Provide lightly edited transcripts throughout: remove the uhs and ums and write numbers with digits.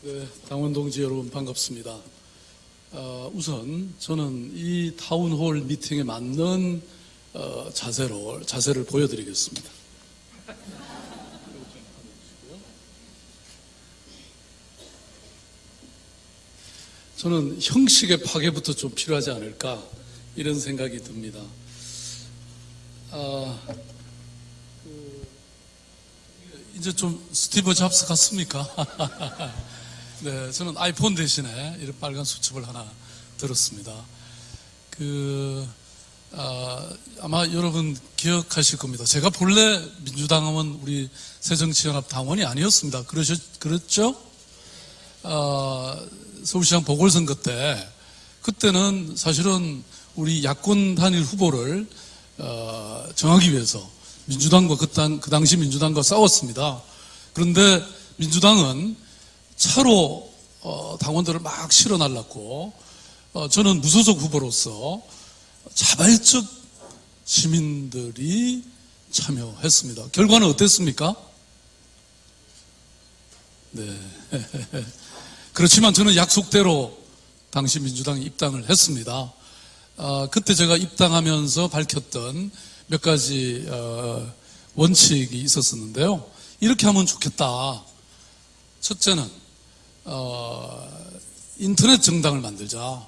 네, 당원 동지 여러분 반갑습니다. 우선 저는 이 타운홀 미팅에 맞는 자세를 보여드리겠습니다. 저는 형식의 파괴부터 좀 필요하지 않을까 이런 생각이 듭니다. 이제 좀 스티브 잡스 같습니까? 네, 저는 아이폰 대신에 이런 빨간 수첩을 하나 들었습니다. 아마 여러분 기억하실 겁니다. 제가 본래 민주당은 우리 새정치연합 당원이 아니었습니다. 그랬죠? 서울시장 보궐선거 때, 그때는 사실은 우리 야권 단일 후보를 정하기 위해서 민주당과 그 당시 민주당과 싸웠습니다. 그런데 민주당은 차로 당원들을 막 실어 날랐고, 저는 무소속 후보로서 자발적 시민들이 참여했습니다. 결과는 어땠습니까? 네. 그렇지만 저는 약속대로 당시 민주당에 입당을 했습니다. 그때 제가 입당하면서 밝혔던 몇 가지 원칙이 있었었는데요. 이렇게 하면 좋겠다. 첫째는 인터넷 정당을 만들자.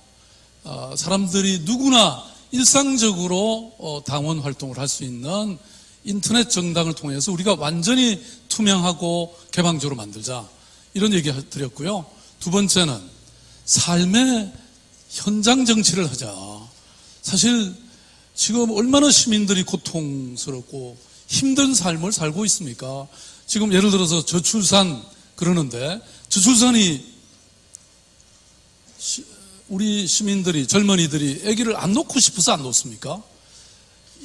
사람들이 누구나 일상적으로 당원 활동을 할 수 있는 인터넷 정당을 통해서 우리가 완전히 투명하고 개방적으로 만들자. 이런 얘기 드렸고요. 두 번째는 삶의 현장 정치를 하자. 사실 지금 얼마나 시민들이 고통스럽고 힘든 삶을 살고 있습니까? 지금 예를 들어서 저출산 그러는데, 저출산이 우리 시민들이, 젊은이들이 아기를 안 놓고 싶어서 안 놓습니까?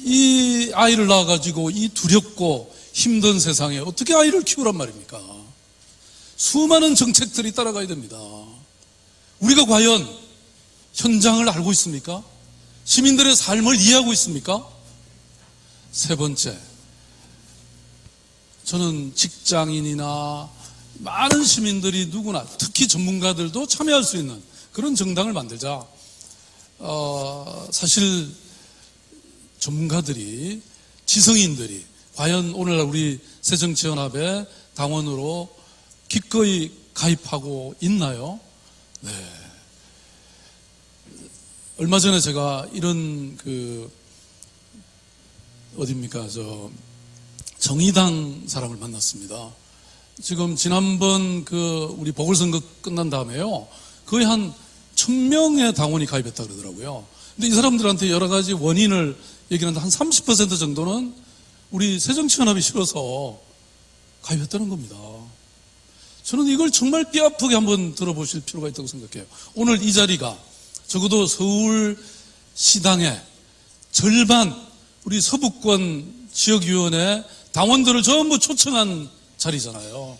이 아이를 낳아가지고 이 두렵고 힘든 세상에 어떻게 아이를 키우란 말입니까? 수많은 정책들이 따라가야 됩니다. 우리가 과연 현장을 알고 있습니까? 시민들의 삶을 이해하고 있습니까? 세 번째, 저는 직장인이나 많은 시민들이 누구나, 특히 전문가들도 참여할 수 있는 그런 정당을 만들자. 사실 전문가들이, 지성인들이 과연 오늘날 우리 새정치연합의 당원으로 기꺼이 가입하고 있나요? 네. 얼마 전에 제가 이런 정의당 사람을 만났습니다. 지금 지난번 우리 보궐선거 끝난 다음에요, 거의 한 1000명의 당원이 가입했다 그러더라고요. 근데 이 사람들한테 여러 가지 원인을 얘기하는데 한 30% 정도는 우리 새정치연합이 싫어서 가입했다는 겁니다. 저는 이걸 정말 뼈아프게 한번 들어보실 필요가 있다고 생각해요. 오늘 이 자리가 적어도 서울시당의 절반 우리 서부권 지역위원회 당원들을 전부 초청한 자리잖아요.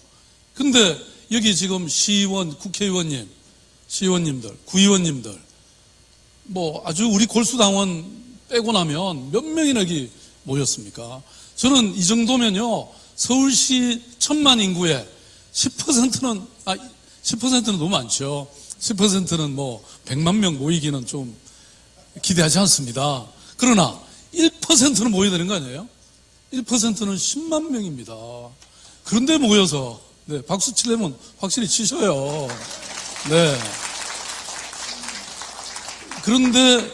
근데 여기 지금 시의원, 국회의원님, 시의원님들, 구의원님들, 아주 우리 골수당원 빼고 나면 몇 명이나 여기 모였습니까? 저는 이 정도면요, 서울시 1000만 인구의 10%는 너무 많죠. 10%는 100만 명 모이기는 좀 기대하지 않습니다. 그러나 1%는 모여야 되는 거 아니에요? 1%는 10만 명입니다. 그런데 모여서, 네, 박수 치려면 확실히 치셔요. 네. 그런데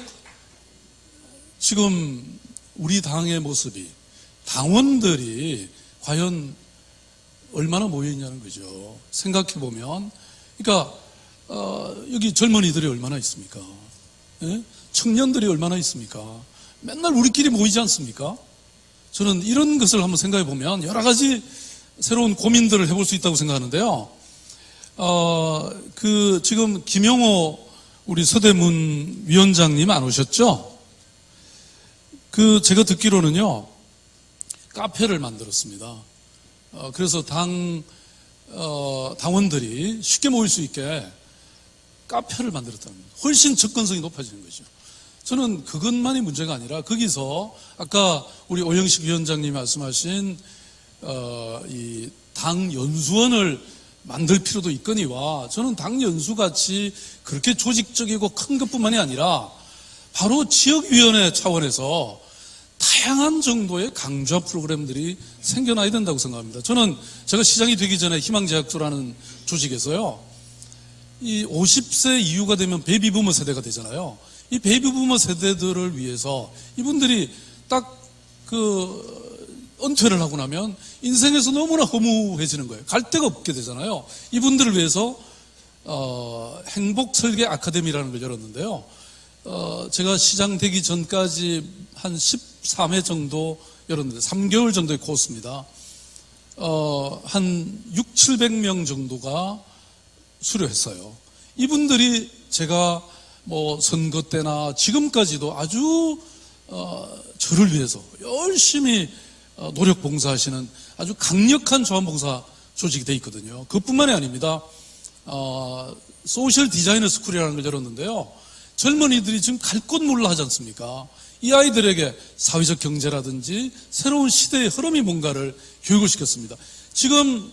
지금 우리 당의 모습이, 당원들이 과연 얼마나 모여있냐는 거죠. 생각해보면, 그러니까 여기 젊은이들이 얼마나 있습니까? 예? 청년들이 얼마나 있습니까? 맨날 우리끼리 모이지 않습니까? 저는 이런 것을 한번 생각해보면 여러 가지 새로운 고민들을 해볼 수 있다고 생각하는데요. 지금 김영호 우리 서대문 위원장님 안 오셨죠? 제가 듣기로는요, 카페를 만들었습니다. 그래서 당원들이 쉽게 모일 수 있게 카페를 만들었다는 겁니다. 훨씬 접근성이 높아지는 거죠. 저는 그것만이 문제가 아니라 거기서 아까 우리 오영식 위원장님이 말씀하신 이 당 연수원을 만들 필요도 있거니와 저는 당 연수같이 그렇게 조직적이고 큰 것뿐만이 아니라 바로 지역위원회 차원에서 다양한 정도의 강좌 프로그램들이 생겨나야 된다고 생각합니다. 제가 시장이 되기 전에 희망제약조라는 조직에서요, 이 50세 이후가 되면 베이비부머 세대가 되잖아요. 이 베이비부머 세대들을 위해서 이분들이 딱 은퇴를 하고 나면 인생에서 너무나 허무해지는 거예요. 갈 데가 없게 되잖아요. 이분들을 위해서 행복설계 아카데미라는 걸 열었는데요. 제가 시장 되기 전까지 한 13회 정도 열었는데 3개월 정도의 코스입니다. 한 600~700명 정도가 수료했어요. 이분들이 제가 선거 때나 지금까지도 아주 저를 위해서 열심히 노력 봉사하시는 아주 강력한 자원봉사 조직이 되어 있거든요. 그것뿐만이 아닙니다. 소셜 디자이너 스쿨이라는 걸 열었는데요. 젊은이들이 지금 갈 곳 몰라 하지 않습니까? 이 아이들에게 사회적 경제라든지 새로운 시대의 흐름이 뭔가를 교육을 시켰습니다. 지금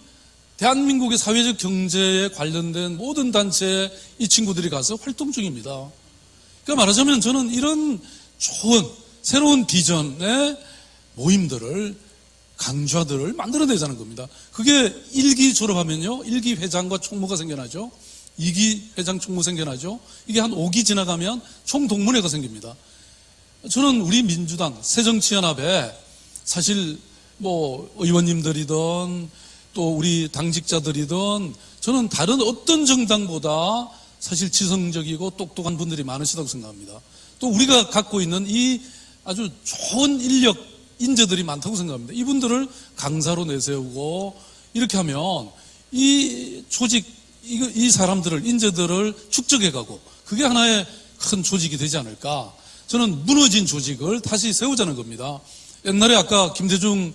대한민국의 사회적 경제에 관련된 모든 단체에 이 친구들이 가서 활동 중입니다. 그러니까 말하자면 저는 이런 좋은 새로운 비전의 모임들을, 강좌들을 만들어내자는 겁니다. 그게 1기 졸업하면요, 1기 회장과 총무가 생겨나죠. 2기 회장 총무 생겨나죠. 이게 한 5기 지나가면 총동문회가 생깁니다. 저는 우리 민주당 새정치연합에 사실 의원님들이든 또 우리 당직자들이든 저는 다른 어떤 정당보다 사실 지성적이고 똑똑한 분들이 많으시다고 생각합니다. 또 우리가 갖고 있는 이 아주 좋은 인력, 인재들이 많다고 생각합니다. 이분들을 강사로 내세우고 이렇게 하면 이 조직, 이 사람들을, 인재들을 축적해가고 그게 하나의 큰 조직이 되지 않을까. 저는 무너진 조직을 다시 세우자는 겁니다. 옛날에 아까 김대중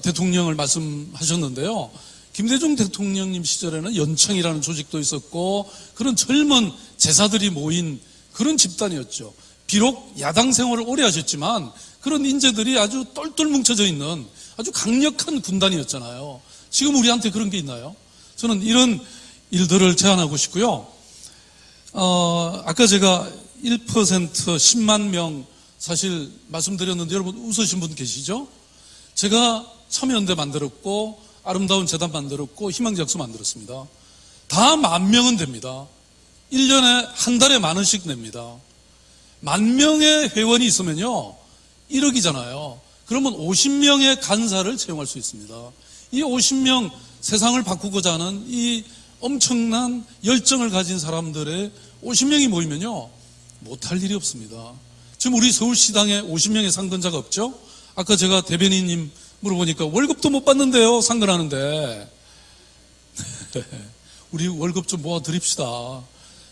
대통령을 말씀하셨는데요. 김대중 대통령님 시절에는 연청이라는 조직도 있었고 그런 젊은 제사들이 모인 그런 집단이었죠. 비록 야당 생활을 오래 하셨지만 그런 인재들이 아주 똘똘 뭉쳐져 있는 아주 강력한 군단이었잖아요. 지금 우리한테 그런 게 있나요? 저는 이런 일들을 제안하고 싶고요. 아까 제가 1% 10만 명 사실 말씀드렸는데 여러분 웃으신 분 계시죠? 제가 참여연대 만들었고 아름다운 재단 만들었고 희망작수 만들었습니다. 다 10,000명은 됩니다. 1년에 한 달에 10,000원씩 냅니다. 10,000명의 회원이 있으면요 1억이잖아요. 그러면 50명의 간사를 채용할 수 있습니다. 이 50명 세상을 바꾸고자 하는 이 엄청난 열정을 가진 사람들의 50명이 모이면요 못할 일이 없습니다. 지금 우리 서울시당에 50명의 상근자가 없죠? 아까 제가 대변인님 물어보니까 월급도 못 받는데요, 상근하는데. 우리 월급 좀 모아 드립시다.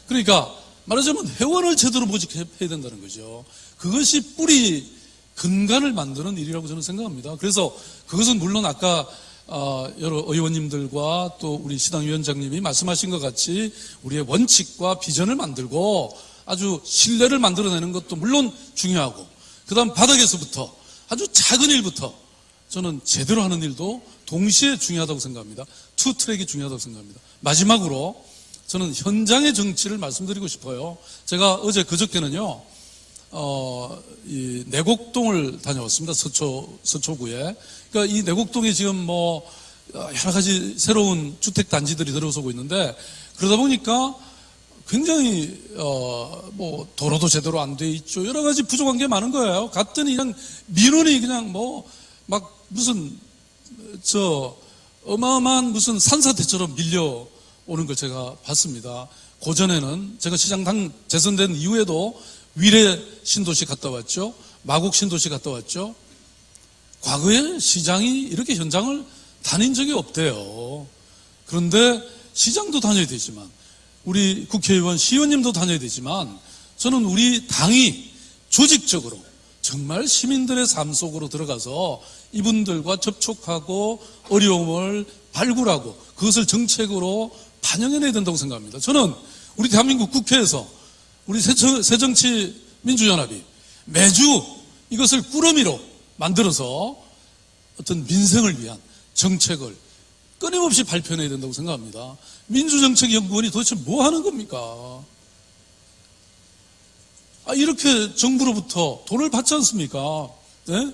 그러니까 말하자면 회원을 제대로 모집해야 된다는 거죠. 그것이 뿌리, 근간을 만드는 일이라고 저는 생각합니다. 그래서 그것은 물론 아까 여러 의원님들과 또 우리 시당위원장님이 말씀하신 것 같이 우리의 원칙과 비전을 만들고 아주 신뢰를 만들어내는 것도 물론 중요하고 그 다음 바닥에서부터 아주 작은 일부터 저는 제대로 하는 일도 동시에 중요하다고 생각합니다. 투 트랙이 중요하다고 생각합니다. 마지막으로 저는 현장의 정치를 말씀드리고 싶어요. 제가 어제 그저께는요 이 내곡동을 다녀왔습니다. 서초구에. 그러니까 이 내곡동에 지금 여러 가지 새로운 주택 단지들이 들어서고 있는데 그러다 보니까 굉장히 도로도 제대로 안 돼 있죠. 여러 가지 부족한 게 많은 거예요. 갔더니 그냥 민원이 그냥 막 무슨 어마어마한 무슨 산사태처럼 밀려오는 걸 제가 봤습니다. 고전에는 제가 시장당 재선된 이후에도 위례 신도시 갔다 왔죠. 마곡 신도시 갔다 왔죠. 과거에 시장이 이렇게 현장을 다닌 적이 없대요. 그런데 시장도 다녀야 되지만 우리 국회의원, 시의원님도 다녀야 되지만 저는 우리 당이 조직적으로 정말 시민들의 삶 속으로 들어가서 이분들과 접촉하고 어려움을 발굴하고 그것을 정책으로 반영해내야 된다고 생각합니다. 저는 우리 대한민국 국회에서 우리 새정치민주연합이 매주 이것을 꾸러미로 만들어서 어떤 민생을 위한 정책을 끊임없이 발표해야 된다고 생각합니다. 민주정책연구원이 도대체 뭐 하는 겁니까? 이렇게 정부로부터 돈을 받지 않습니까? 네?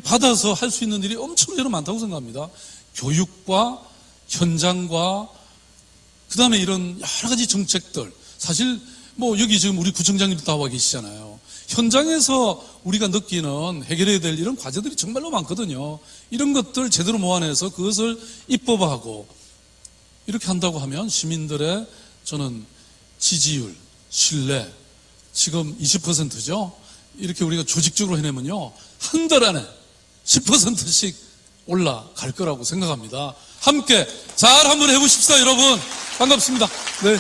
받아서 할 수 있는 일이 엄청나게 많다고 생각합니다. 교육과 현장과 그 다음에 이런 여러 가지 정책들, 사실 뭐 여기 지금 우리 구청장님도 다 와 계시잖아요. 현장에서 우리가 느끼는 해결해야 될 이런 과제들이 정말로 많거든요. 이런 것들 제대로 모아내서 그것을 입법화하고 이렇게 한다고 하면 시민들의 저는 지지율, 신뢰, 지금 20%죠. 이렇게 우리가 조직적으로 해내면요, 한 달 안에 10%씩 올라갈 거라고 생각합니다. 함께 잘 한번 해보십시다, 여러분. 반갑습니다. 네.